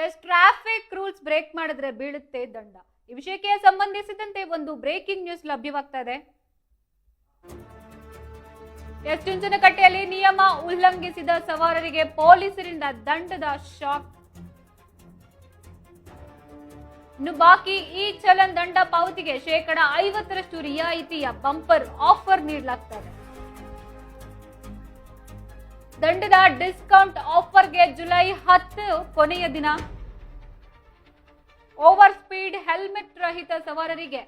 S traffic rules break ಮಾಡಿದ್ರೆ ಬೀಳುತ್ತೆ ದಂಡ. ಈ ವಿಷಯಕ್ಕೆ ಸಂಬಂಧಿಸಿದಂತೆ ಒಂದು ಬ್ರೇಕಿಂಗ್ ನ್ಯೂಸ್ ಲಭ್ಯವಾಗ್ತಾ ಇದೆ. ಎಸ್ ಚುಂಚನಕಟ್ಟೆಯಲ್ಲಿ ನಿಯಮ ಉಲ್ಲಂಘಿಸಿದ ಸವಾರರಿಗೆ ಪೊಲೀಸರಿಂದ ದಂಡದ ಶಾಕ್. ಇನ್ನು ಬಾಕಿ ಈ ಚಲನ್ ದಂಡ ಪಾವತಿಗೆ 50% ರಿಯಾಯಿತಿಯ ಬಂಪರ್ ಆಫರ್ ನೀಡಲಾಗ್ತಾ ಇದೆ. ದಂಡದ ಡಿಸ್ಕೌಂಟ್ ಆಫರ್ಗೆ ಜುಲೈ 10 ಕೊನೆಯ ದಿನ. ಓವರ್ ಸ್ಪೀಡ್ ಹೆಲ್ಮೆಟ್ ರಹಿತ ಸವಾರರಿಗೆ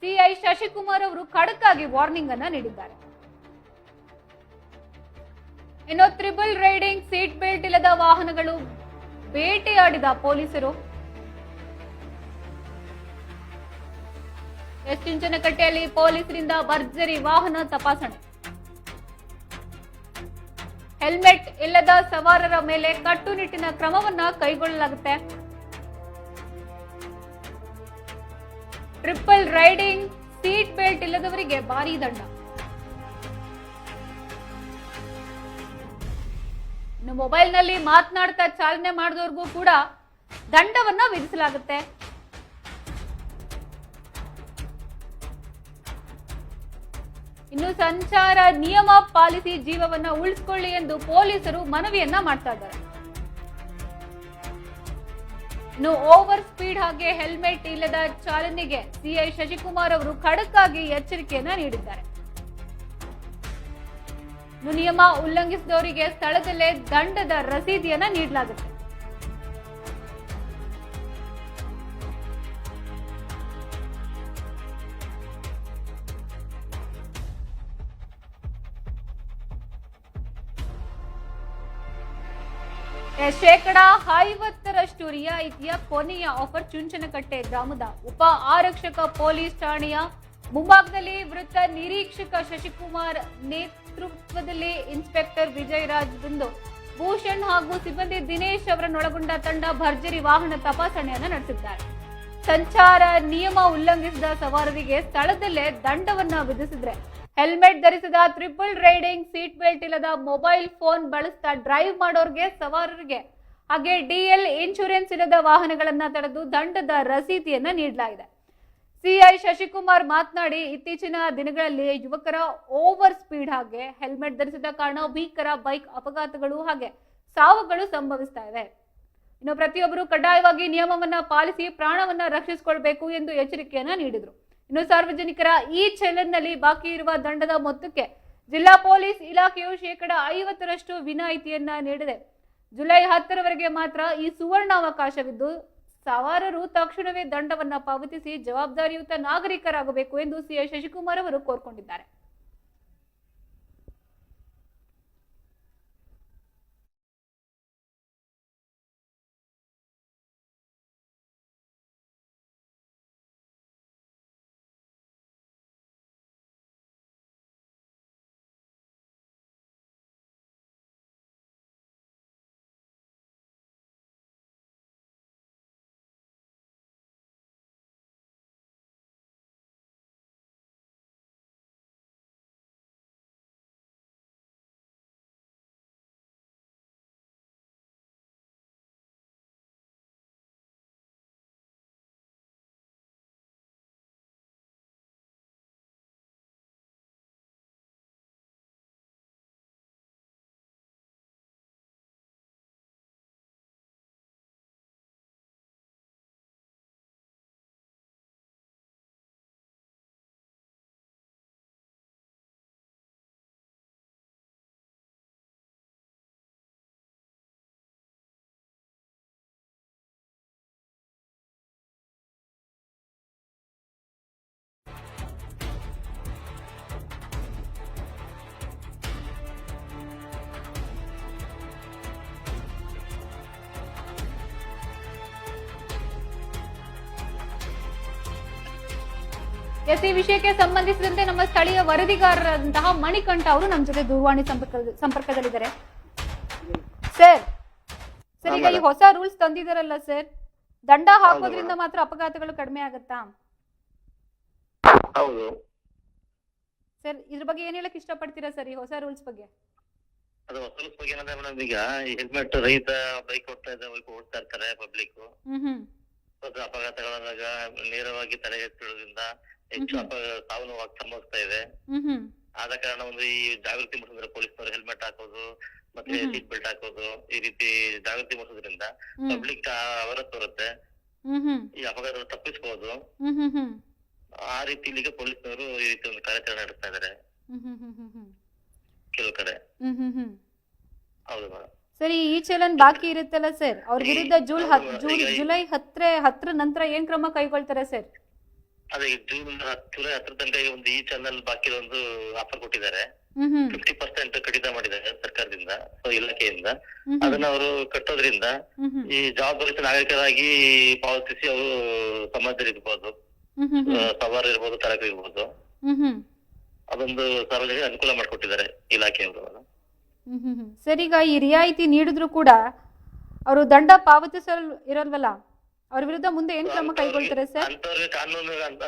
ಸಿಐ ಶಶಿಕುಮಾರ್ ಅವರು ಖಡಕ್ ಆಗಿ ವಾರ್ನಿಂಗ್ ಅನ್ನ ನೀಡಿದ್ದಾರೆ. ಇನ್ನು ಟ್ರಿಬಲ್ ರೈಡಿಂಗ್, ಸೀಟ್ ಬೆಲ್ಟ್ ಇಲ್ಲದ ವಾಹನಗಳು ಬೇಟೆಯಾಡಿದ ಪೊಲೀಸರು. ಎಸ್ ಚುಂಚನಕಟ್ಟೆಯಲ್ಲಿ ಪೊಲೀಸರಿಂದ ಭರ್ಜರಿ ವಾಹನ ತಪಾಸಣೆ. ಹೆಲ್ಮೆಟ್ ಇಲ್ಲದ ಸವಾರರ ಮೇಲೆ ಕಟ್ಟುನಿಟ್ಟಿನ ಕ್ರಮವನ್ನ ಕೈಗೊಳ್ಳಲಾಗುತ್ತೆ. ಟ್ರಿಪಲ್ ರೈಡಿಂಗ್, ಸೀಟ್ ಬೆಲ್ಟ್ ಇಲ್ಲದವರಿಗೆ ಭಾರೀ ದಂಡ. ಇನ್ನು ಮೊಬೈಲ್ನಲ್ಲಿ ಮಾತನಾಡ್ತಾ ಚಾಲನೆ ಮಾಡಿದವ್ರಿಗೂ ಕೂಡ ದಂಡವನ್ನ ವಿಧಿಸಲಾಗುತ್ತೆ. ಇನ್ನು ಸಂಚಾರ ನಿಯಮ ಪಾಲಿಸಿ ಜೀವವನ್ನ ಉಳಿಸಿಕೊಳ್ಳಿ ಎಂದು ಪೊಲೀಸರು ಮನವಿಯನ್ನ ಮಾಡ್ತಾ ಇದ್ದಾರೆ. ಇನ್ನು ಓವರ್ ಸ್ಪೀಡ್ ಹಾಗೆ ಹೆಲ್ಮೆಟ್ ಇಲ್ಲದ ಚಾಲನೆಗೆ ಸಿಐ ಶಶಿಕುಮಾರ್ ಅವರು ಖಡಕ್ ಆಗಿ ಎಚ್ಚರಿಕೆಯನ್ನ ನೀಡಿದ್ದಾರೆ. ಇನ್ನು ನಿಯಮ ಉಲ್ಲಂಘಿಸಿದವರಿಗೆ ಸ್ಥಳದಲ್ಲೇ ದಂಡದ ರಸೀದಿಯನ್ನ ನೀಡಲಾಗುತ್ತೆ. %50 ರಿಯಾಯಿತಿಯ ಕೊನೆಯ ಆಫರ್. ಚುಂಚನಕಟ್ಟೆ ಗ್ರಾಮದ ಉಪ ಆರಕ್ಷಕ ಪೊಲೀಸ್ ಠಾಣೆಯ ಮುಂಭಾಗದಲ್ಲಿ ವೃತ್ತ ನಿರೀಕ್ಷಕ ಶಶಿಕುಮಾರ್ ನೇತೃತ್ವದಲ್ಲಿ ಇನ್ಸ್ಪೆಕ್ಟರ್ ವಿಜಯರಾಜ್ ಬಿಂದು ಭೂಷಣ್ ಹಾಗೂ ಸಿಬ್ಬಂದಿ ದಿನೇಶ್ ಅವರನ್ನೊಳಗೊಂಡ ತಂಡ ಭರ್ಜರಿ ವಾಹನ ತಪಾಸಣೆಯನ್ನು ನಡೆಸಿದ್ದಾರೆ. ಸಂಚಾರ ನಿಯಮ ಉಲ್ಲಂಘಿಸಿದ ಸವಾರರಿಗೆ ಸ್ಥಳದಲ್ಲೇ ದಂಡವನ್ನ ವಿಧಿಸಿದ್ರೆ ಹೆಲ್ಮೆಟ್ ಧರಿಸದ, ಟ್ರಿಪಲ್ ರೈಡಿಂಗ್, ಸೀಟ್ ಬೆಲ್ಟ್ ಇಲ್ಲದ, ಮೊಬೈಲ್ ಫೋನ್ ಬಳಸ್ತಾ ಡ್ರೈವ್ ಮಾಡೋರ್ಗೆ, ಸವಾರರಿಗೆ ಹಾಗೆ ಡಿಎಲ್ ಇನ್ಶೂರೆನ್ಸ್ ಇಲ್ಲದ ವಾಹನಗಳನ್ನ ತಡೆದು ದಂಡದ ರಸೀದಿಯನ್ನ ನೀಡಲಾಗಿದೆ. ಸಿಐ ಶಶಿಕುಮಾರ್ ಮಾತನಾಡಿ, ಇತ್ತೀಚಿನ ದಿನಗಳಲ್ಲಿ ಯುವಕರ ಓವರ್ ಸ್ಪೀಡ್ ಹಾಗೆ ಹೆಲ್ಮೆಟ್ ಧರಿಸದ ಕಾರಣ ಭೀಕರ ಬೈಕ್ ಅಪಘಾತಗಳು ಹಾಗೆ ಸಾವುಗಳು ಸಂಭವಿಸ್ತಾ ಇದೆ. ಇನ್ನು ಪ್ರತಿಯೊಬ್ಬರು ಕಡ್ಡಾಯವಾಗಿ ನಿಯಮವನ್ನ ಪಾಲಿಸಿ ಪ್ರಾಣವನ್ನ ರಕ್ಷಿಸಿಕೊಳ್ಬೇಕು ಎಂದು ಎಚ್ಚರಿಕೆಯನ್ನ ನೀಡಿದರು. ಇನ್ನು ಸಾರ್ವಜನಿಕರ ಈ ಚಲನ್ನಲ್ಲಿ ಬಾಕಿ ಇರುವ ದಂಡದ ಮೊತ್ತಕ್ಕೆ ಜಿಲ್ಲಾ ಪೊಲೀಸ್ ಇಲಾಖೆಯು 50% ವಿನಾಯಿತಿಯನ್ನ ನೀಡಿದೆ. ಜುಲೈ 10ರವರೆಗೆ ಮಾತ್ರ ಈ ಸುವರ್ಣಾವಕಾಶವಿದ್ದು ಸವಾರರು ತಕ್ಷಣವೇ ದಂಡವನ್ನ ಪಾವತಿಸಿ ಜವಾಬ್ದಾರಿಯುತ ನಾಗರಿಕರಾಗಬೇಕು ಎಂದು ಸಿಐ ಶಶಿಕುಮಾರ್ ಅವರು ಕೋರ್ಕೊಂಡಿದ್ದಾರೆ. ಎಸ್ ಈ ವಿಷಯಕ್ಕೆ ಸಂಬಂಧಿಸಿದಂತೆ ನಮ್ಮ ಸ್ಥಳೀಯ ವರದಿಗಾರರಂತಹ ಮಣಿಕಂಠ ಅವರು ನಮ್ಮ ಜೊತೆ ದೂರವಾಣಿ ಸಂಪರ್ಕದಲ್ಲಿದ್ದಾರೆ. ಸರ್ ಈಗ ಈ ಹೊಸ ರೂಲ್ಸ್ ತಂದಿದಾರಲ್ಲ ಸರ್, ದಂಡ ಹಾಕೋದ್ರಿಂದ ಮಾತ್ರ ಅಪಘಾತಗಳು ಕಡಿಮೆ ಆಗುತ್ತಾ? ಹೌದು ಸರ್, ಇದ್ರ ಬಗ್ಗೆ ಏನ್ ಹೇಳಕ್ ಇಷ್ಟಪಡ್ತೀರಾ ಸರ್, ಈ ಹೊಸ ರೂಲ್ಸ್ ಬಗ್ಗೆ? ಅದು ಸ್ವಲ್ಪ ಬಗ್ಗೆ ಏನಂದ್ರೆ ಮೇಡಮ್, ಈಗ ಈ ಹೆಲ್ಮೆಟ್ ರಹಿತ ಬೈಕ್ ಓಡ್ತಾ ಇರ್ತಾರೆ ಪಬ್ಲಿಕ್. ಹ್ಮ್ ಅದು ಅಪಘಾತಗಳಾದಾಗ ನೇರವಾಗಿ ತಲೆಗೆ ಬೀಳೋದ್ರಿಂದ ಹೆಚ್ಚು ಸಾವು ನೋವು ಸಂಭವಿಸ್ತಾ ಇದೆ. ಹ್ಮ್ ಆದ ಕಾರಣ ಒಂದು ಈ ಜಾಗೃತಿ ಮೂಡಿಸಿದ್ರೆ ಪೊಲೀಸ್ನವರು ಹೆಲ್ಮೆಟ್ ಹಾಕೋದು ಮತ್ತೆ ಸೀಟ್ ಬೆಲ್ಟ್ ಹಾಕೋದು, ಈ ರೀತಿ ಜಾಗೃತಿ ಮೂಡಿಸೋದ್ರಿಂದ ಪಬ್ಲಿಕ್ ಅವರ ತೋರುತ್ತೆ, ಹ್ಮ್ ಈ ಅಪಘಾತ ತಪ್ಪಿಸಬಹುದು. ಹ್ಮ್ ಆ ರೀತಿ ಇಲ್ಲಿಗೆ ಪೊಲೀಸ್ನವರು ಈ ರೀತಿ ಒಂದು ಕಾರ್ಯಾಚರಣೆ ನಡೆಸ್ತಾ ಇದ್ದಾರೆ ಕೆಲವು ಕಡೆ. ಹೌದು ಮೇಡಮ್. ಸರಿ, ಈ ಚಲನ್ ಬಾಕಿ ಇರುತ್ತಲ್ಲ ಸರ್, ಅವ್ರ ವಿರುದ್ಧ ಜುಲೈ 10 ನಂತರ ಏನ್ ಕ್ರಮ ಕೈಗೊಳ್ತಾರೆ ಸರ್? ಅದೇ ಜುಲೈ 10 ತನಕ ಒಂದು ಈ ಚಾನಲ್ ಬಾಕಿ ಒಂದು ಆಫರ್ ಕೊಟ್ಟಿದ್ದಾರೆ. 50% ಕಡಿತ ಮಾಡಿದ್ದಾರೆ ಸರ್ಕಾರದಿಂದ, ಇಲಾಖೆಯಿಂದ. ಅದನ್ನ ಅವರು ಕಟ್ಟೋದ್ರಿಂದ ಈ ಜವಾಬ್ದಾರಿತ ನಾಗರಿಕರಾಗಿ ಪಾವತಿಸಿ ಅವರು ಸಮಾಜದಲ್ಲಿ ಇರ್ಬೋದು, ಸವಾರ ಇರ್ಬೋದು, ಚಾಲಕರು ಇರ್ಬೋದು, ಅದೊಂದು ಸಾರ್ವಜನಿಕ ಅನುಕೂಲ ಮಾಡಿಕೊಟ್ಟಿದ್ದಾರೆ ಇಲಾಖೆಯವರು. ಸರ್, ಈಗ ಈ ರಿಯಾಯಿತಿ ನೀಡಿದ್ರು ಕೂಡ ಅವರು ದಂಡ ಪಾವತಿಸಲ್ ಇರಲ್ವಲ್ಲ, ಅವ್ರ ವಿರುದ್ಧ ಮುಂದೆ ಏನ್ ಕ್ರಮ ಕೈಗೊಳ್ತಾರೆ ಸರ್?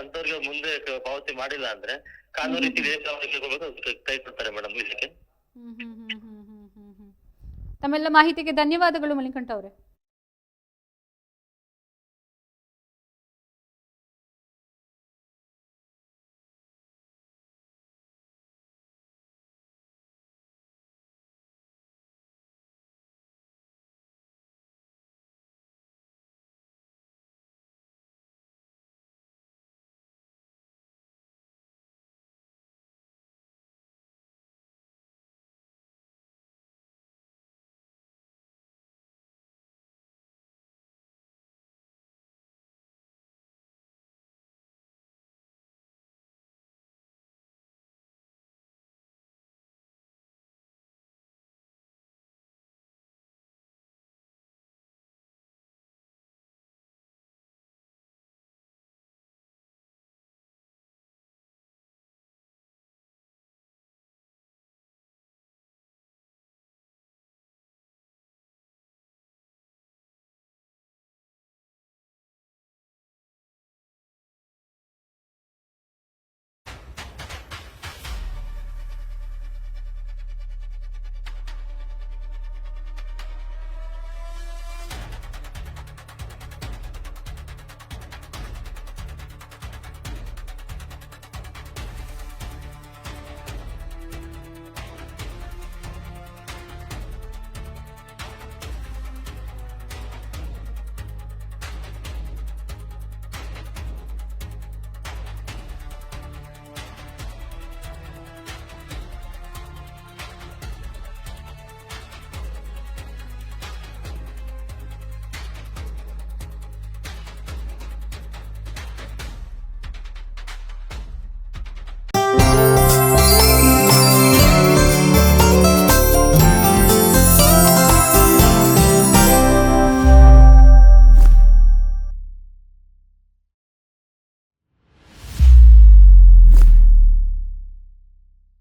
ಅಂತವ್ರಿಗೆ ಮುಂದೆ ಪಾವತಿ ಮಾಡಿಲ್ಲ ಅಂದ್ರೆ ಕಾನೂನು ರೀತಿಯಲ್ಲಿ ಕೈ ಕೊಡ್ತಾರೆ ಮೇಡಮ್ ಇದಕ್ಕೆ. ತಮ್ಮೆಲ್ಲ ಮಾಹಿತಿಗೆ ಧನ್ಯವಾದಗಳು ಮಣಿಕಂಠ ಅವರೇ.